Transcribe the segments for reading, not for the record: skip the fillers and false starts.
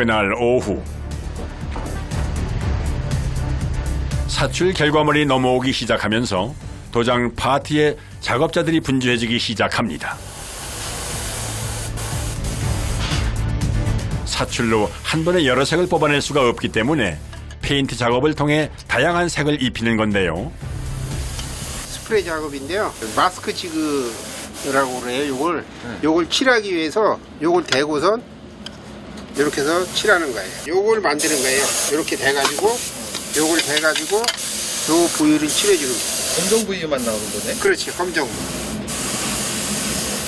그날 오후 사출 결과물이 넘어오기 시작하면서 도장 파트에 작업자들이 분주해지기 시작합니다. 사출로 한 번에 여러 색을 뽑아낼 수가 없기 때문에 페인트 작업을 통해 다양한 색을 입히는 건데요. 스프레이 작업인데요. 마스크 지그라고 그래요. 요걸 칠하기 위해서 요걸 대고선 이렇게 해서 칠하는 거예요. 요걸 만드는 거예요. 이렇게 대가지고 요걸 대가지고 요 부위를 칠해주는 거예요. 검정 부위만 나오는 거네? 그렇지, 검정.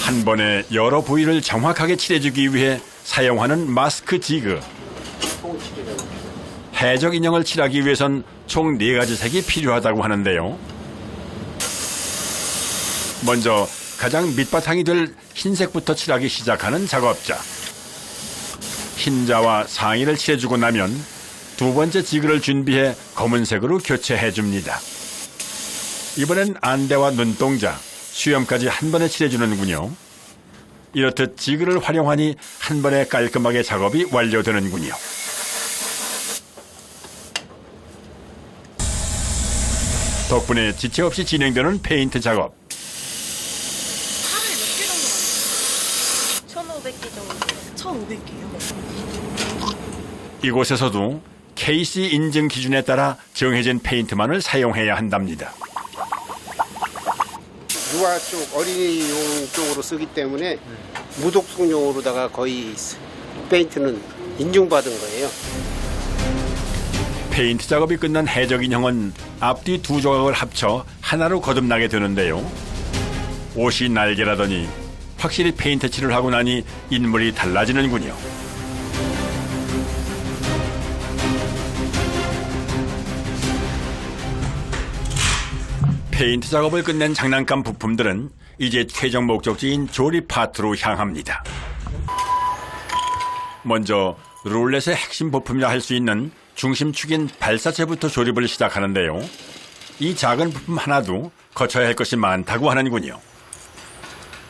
한 번에 여러 부위를 정확하게 칠해주기 위해 사용하는 마스크 지그. 해적 인형을 칠하기 위해선 총 4가지 색이 필요하다고 하는데요. 먼저 가장 밑바탕이 될 흰색부터 칠하기 시작하는 작업자. 흰자와 상의를 칠해주고 나면 두 번째 지그를 준비해 검은색으로 교체해줍니다. 이번엔 안대와 눈동자, 수염까지 한 번에 칠해주는군요. 이렇듯 지그를 활용하니 한 번에 깔끔하게 작업이 완료되는군요. 덕분에 지체 없이 진행되는 페인트 작업. 하루에 몇 개 정도 만들어요? 1,500개 정도. 1,500개요? 이곳에서도 KC 인증 기준에 따라 정해진 페인트만을 사용해야 한답니다. 유아 쪽, 어린이용 쪽으로 쓰기 때문에 무독성용으로다가 거의 페인트는 인증받은 거예요. 페인트 작업이 끝난 해적 인형은 앞뒤 두 조각을 합쳐 하나로 거듭나게 되는데요. 옷이 날개라더니 확실히 페인트 칠을 하고 나니 인물이 달라지는군요. 페인트 작업을 끝낸 장난감 부품들은 이제 최종 목적지인 조립 파트로 향합니다. 먼저 룰렛의 핵심 부품이라 할 수 있는 중심축인 발사체부터 조립을 시작하는데요. 이 작은 부품 하나도 거쳐야 할 것이 많다고 하는군요.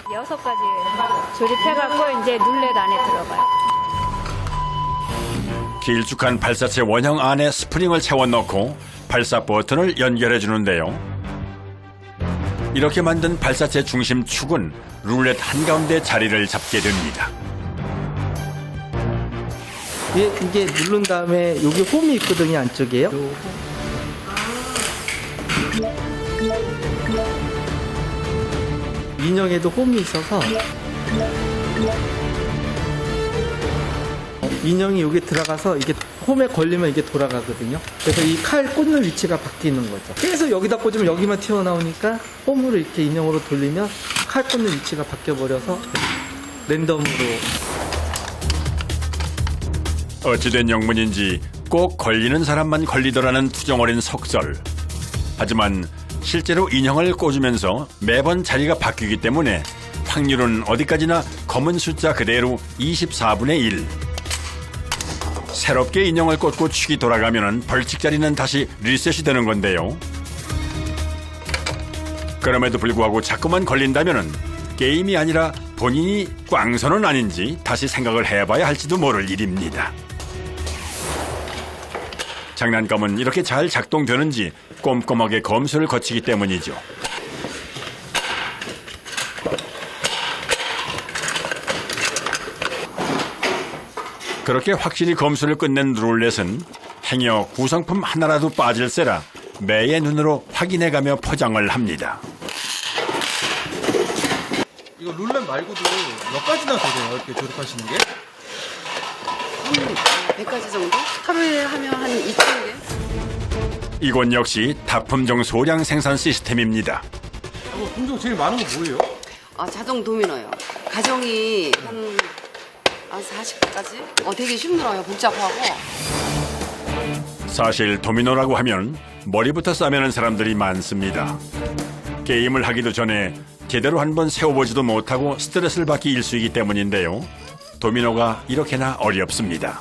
6가지 조립해갖고 이제 룰렛 안에 들어가요. 길쭉한 발사체 원형 안에 스프링을 채워넣고 발사 버튼을 연결해 주는데요. 이렇게 만든 발사체 중심 축은 룰렛 한가운데 자리를 잡게 됩니다. 이게 누른 다음에 여기 홈이 있거든요, 안쪽에요. 인형에도 홈이 있어서 인형이 여기 들어가서 이게 홈에 걸리면 이게 돌아가거든요. 그래서 이 칼 꽂는 위치가 바뀌는 거죠. 계속 여기다 꽂으면 여기만 튀어나오니까 홈으로 이렇게 인형으로 돌리면 칼 꽂는 위치가 바뀌어버려서 랜덤으로. 어찌된 영문인지 꼭 걸리는 사람만 걸리더라는 투정어린 속설. 하지만 실제로 인형을 꽂으면서 매번 자리가 바뀌기 때문에 확률은 어디까지나 검은 숫자 그대로 24분의 1. 새롭게 인형을 꽂고 축이 돌아가면 벌칙 자리는 다시 리셋이 되는 건데요. 그럼에도 불구하고 자꾸만 걸린다면 게임이 아니라 본인이 꽝선은 아닌지 다시 생각을 해봐야 할지도 모를 일입니다. 장난감은 이렇게 잘 작동되는지 꼼꼼하게 검수를 거치기 때문이죠. 그렇게 확실히 검수를 끝낸 룰렛은 행여 구성품 하나라도 빠질세라 매의 눈으로 확인해가며 포장을 합니다. 이거 룰렛 말고도 몇 가지나 되세요? 이렇게 조립하시는 게? 100가지 정도? 하루에 하면 한 2,000개? 이곳 역시 다품종 소량 생산 시스템입니다. 품종 제일 많은 거 뭐예요? 자동 도미노요. 가정이 한 40가지? 되게 힘들어요. 복잡하고. 사실 도미노라고 하면 머리부터 싸매는 사람들이 많습니다. 게임을 하기도 전에 제대로 한번 세워보지도 못하고 스트레스를 받기 일쑤이기 때문인데요. 도미노가 이렇게나 어렵습니다.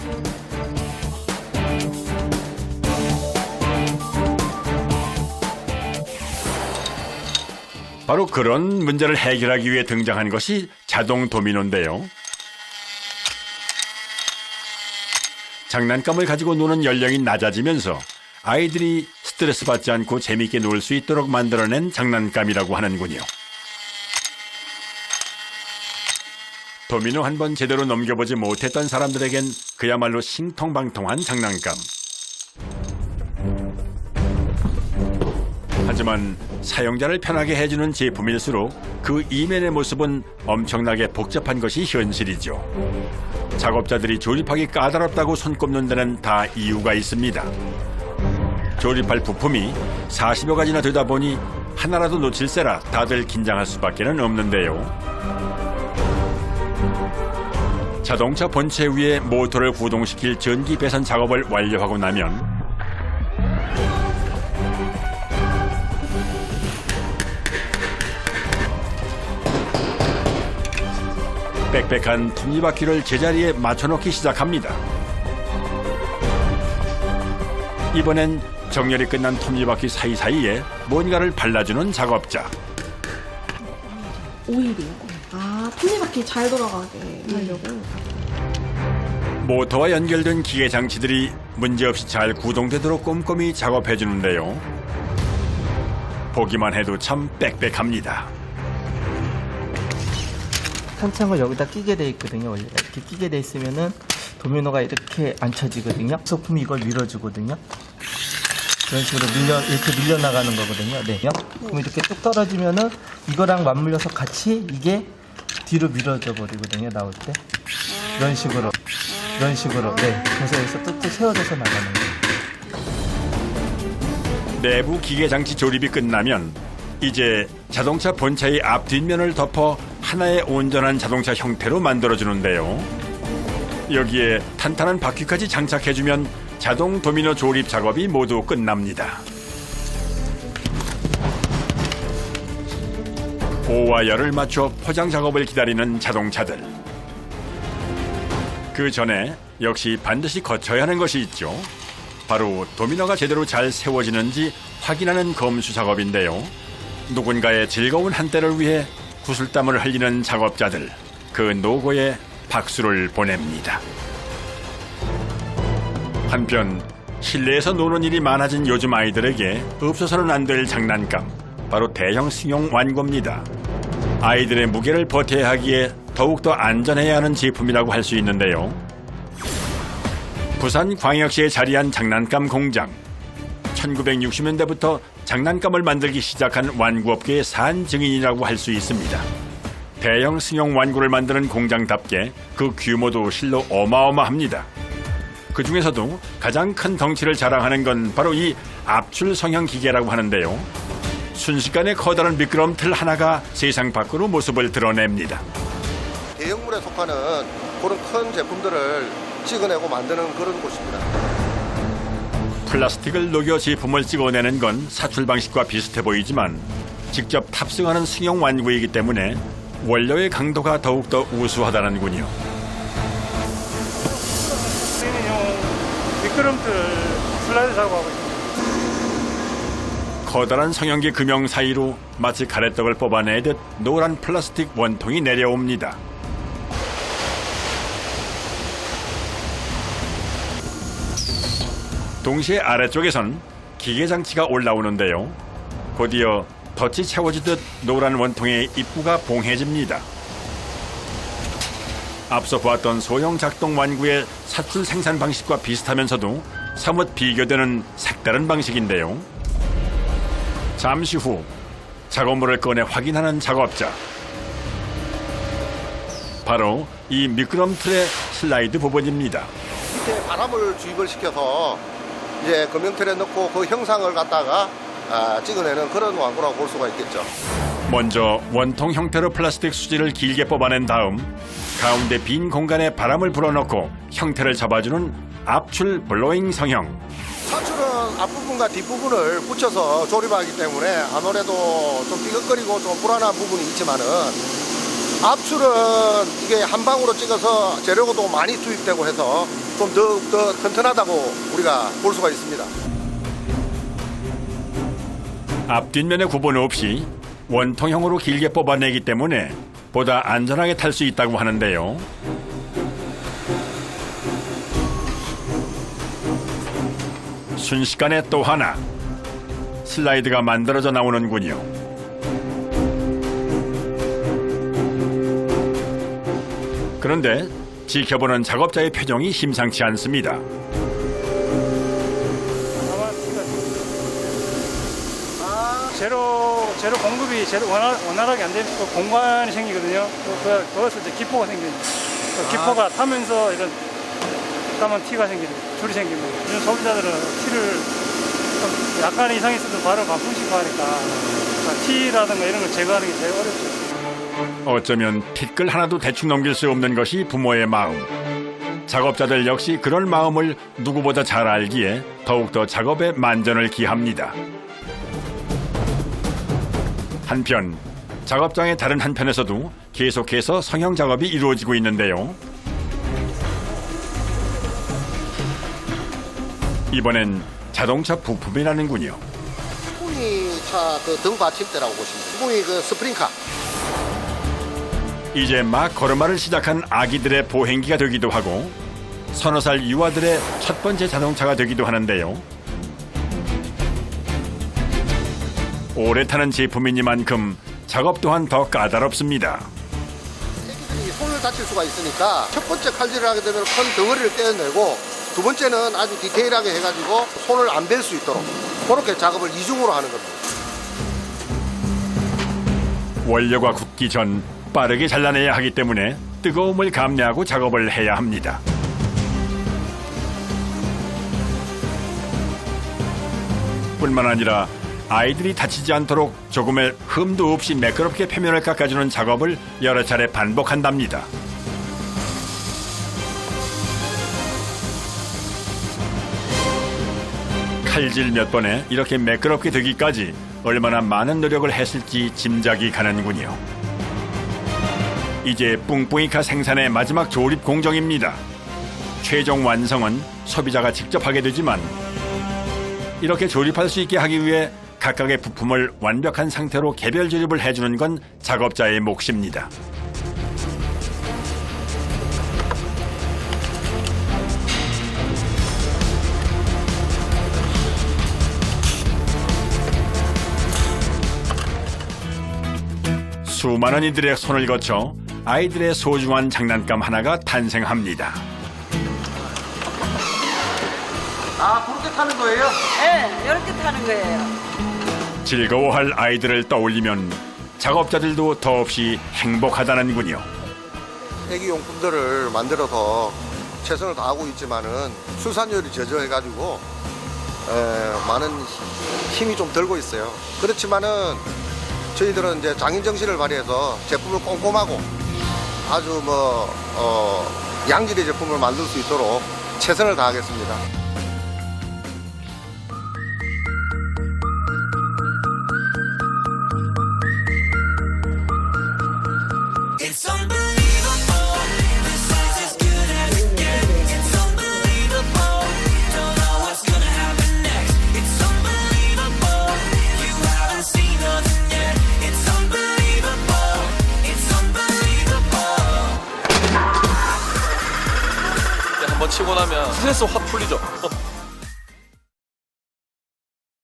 바로 그런 문제를 해결하기 위해 등장한 것이 자동 도미노인데요. 장난감을 가지고 노는 연령이 낮아지면서 아이들이 스트레스 받지 않고 재미있게 놀 수 있도록 만들어낸 장난감이라고 하는군요. 도미노 한 번 제대로 넘겨보지 못했던 사람들에겐 그야말로 신통방통한 장난감. 하지만 사용자를 편하게 해주는 제품일수록 그 이면의 모습은 엄청나게 복잡한 것이 현실이죠. 작업자들이 조립하기 까다롭다고 손꼽는 데는 다 이유가 있습니다. 조립할 부품이 40여 가지나 되다 보니 하나라도 놓칠세라 다들 긴장할 수밖에 없는데요. 자동차 본체 위에 모터를 구동시킬 전기 배선 작업을 완료하고 나면 빽빽한 톱니바퀴를 제자리에 맞춰놓기 시작합니다. 이번엔 정렬이 끝난 톱니바퀴 사이사이에 뭔가를 발라주는 작업자. 오일이요? 아, 톱니바퀴 잘 돌아가게 하려고. 모터와 연결된 기계 장치들이 문제없이 잘 구동되도록 꼼꼼히 작업해주는데요. 보기만 해도 참 빽빽합니다. 탄창을 여기다 끼게 돼 있거든요. 원래 이렇게 끼게 돼 있으면은 도미노가 이렇게 안 쳐지거든요. 소품이 이걸 밀어주거든요. 이런 식으로 이렇게 밀려나가는 거거든요. 네. 그럼 이렇게 뚝 떨어지면은 이거랑 맞물려서 같이 이게 뒤로 밀어져 버리거든요. 나올 때. 이런 식으로. 네. 그래서 여기서 뚝뚝 세워져서 나가는 거예요. 내부 기계 장치 조립이 끝나면 이제 자동차 본체의 앞 뒷면을 덮어 하나의 온전한 자동차 형태로 만들어주는데요. 여기에 탄탄한 바퀴까지 장착해주면 자동 도미노 조립 작업이 모두 끝납니다. 오와 열을 맞춰 포장 작업을 기다리는 자동차들. 그 전에 역시 반드시 거쳐야 하는 것이 있죠. 바로 도미노가 제대로 잘 세워지는지 확인하는 검수 작업인데요. 누군가의 즐거운 한때를 위해 구슬땀을 흘리는 작업자들, 그 노고에 박수를 보냅니다. 한편 실내에서 노는 일이 많아진 요즘 아이들에게 없어서는 안 될 장난감, 바로 대형 승용 완구입니다. 아이들의 무게를 버텨야 하기에 더욱더 안전해야 하는 제품이라고 할 수 있는데요. 부산 광역시에 자리한 장난감 공장. 1960년대부터 장난감을 만들기 시작한 완구업계의 산 증인이라고 할 수 있습니다. 대형 승용 완구를 만드는 공장답게 그 규모도 실로 어마어마합니다. 그 중에서도 가장 큰 덩치를 자랑하는 건 바로 이 압출 성형 기계라고 하는데요. 순식간에 커다란 미끄럼틀 하나가 세상 밖으로 모습을 드러냅니다. 대형물에 속하는 그런 큰 제품들을 찍어내고 만드는 그런 곳입니다. 플라스틱을 녹여 제품을 찍어내는 건 사출 방식과 비슷해 보이지만 직접 탑승하는 승용 완구이기 때문에 원료의 강도가 더욱더 우수하다는군요. 미끄럼틀 슬라이드 작업하고 있습니다. 커다란 성형기 금형 사이로 마치 가래떡을 뽑아내듯 노란 플라스틱 원통이 내려옵니다. 동시에 아래쪽에선 기계장치가 올라오는데요. 곧이어 덫이 채워지듯 노란 원통의 입구가 봉해집니다. 앞서 보았던 소형 작동 완구의 사출 생산 방식과 비슷하면서도 사뭇 비교되는 색다른 방식인데요. 잠시 후 작업물을 꺼내 확인하는 작업자. 바로 이 미끄럼틀의 슬라이드 부분입니다. 밑에 바람을 주입을 시켜서 이제 금형틀에 넣고 그 형상을 갖다가 찍어내는 그런 완구라고 볼 수가 있겠죠. 먼저 원통 형태로 플라스틱 수지를 길게 뽑아낸 다음 가운데 빈 공간에 바람을 불어넣고 형태를 잡아주는 압출 블로잉 성형. 사출은 앞부분과 뒷부분을 붙여서 조립하기 때문에 아무래도 좀 삐걱거리고 좀 불안한 부분이 있지만은 압출은 이게 한 방으로 찍어서 재료도 많이 투입되고 해서 좀 더 튼튼하다고 우리가 볼 수가 있습니다. 앞 뒷면의 구분 없이 원통형으로 길게 뽑아내기 때문에 보다 안전하게 탈 수 있다고 하는데요. 순식간에 또 하나 슬라이드가 만들어져 나오는군요. 그런데 지켜보는 작업자의 표정이 심상치 않습니다. 재료 공급이 원활하게 안 되면 또 공간이 생기거든요. 거기서 이제 기포가 생기죠. 기포가 타면서 이런 까만 티가 생기죠. 줄이 생깁니다. 요즘 소비자들은 티를 좀 약간 이상 있어도 바로 바꾸시고 하니까 티라든가 이런 걸 제거하는 게 제일 어렵죠. 어쩌면 티끌 하나도 대충 넘길 수 없는 것이 부모의 마음. 작업자들 역시 그럴 마음을 누구보다 잘 알기에 더욱더 작업에 만전을 기합니다. 한편 작업장의 다른 한편에서도 계속해서 성형 작업이 이루어지고 있는데요. 이번엔 자동차 부품이라는군요. 스프링 차 그 등 받침대라고 보시면 돼요. 스프링 그 스프링카. 이제 막 걸음마를 시작한 아기들의 보행기가 되기도 하고 서너 살 유아들의 첫 번째 자동차가 되기도 하는데요. 오래 타는 제품이니만큼 작업 또한 더 까다롭습니다. 애기들이 손을 다칠 수가 있으니까 첫 번째 칼질을 하게 되면 큰 덩어리를 떼어내고 두 번째는 아주 디테일하게 해가지고 손을 안 벨 수 있도록 그렇게 작업을 이중으로 하는 겁니다. 원료가 굳기 전 빠르게 잘라내야 하기 때문에 뜨거움을 감내하고 작업을 해야 합니다. 뿐만 아니라 아이들이 다치지 않도록 조금의 흠도 없이 매끄럽게 표면을 깎아주는 작업을 여러 차례 반복한답니다. 칼질 몇 번에 이렇게 매끄럽게 되기까지 얼마나 많은 노력을 했을지 짐작이 가는군요. 이제 뿡뿡이카 생산의 마지막 조립 공정입니다. 최종 완성은 소비자가 직접 하게 되지만 이렇게 조립할 수 있게 하기 위해 각각의 부품을 완벽한 상태로 개별 조립을 해주는 건 작업자의 몫입니다. 수많은 이들의 손을 거쳐 아이들의 소중한 장난감 하나가 탄생합니다. 아, 그렇게 타는 거예요? 네, 이렇게 타는 거예요. 즐거워할 아이들을 떠올리면 작업자들도 더없이 행복하다는군요. 애기 용품들을 만들어서 최선을 다하고 있지만은 수산율이 저조해가지고 많은 힘이 좀 들고 있어요. 그렇지만은 저희들은 이제 장인 정신을 발휘해서 제품을 꼼꼼하고 아주 양질의 제품을 만들 수 있도록 최선을 다하겠습니다. 한번 치고 나면 스트레스 확 풀리죠.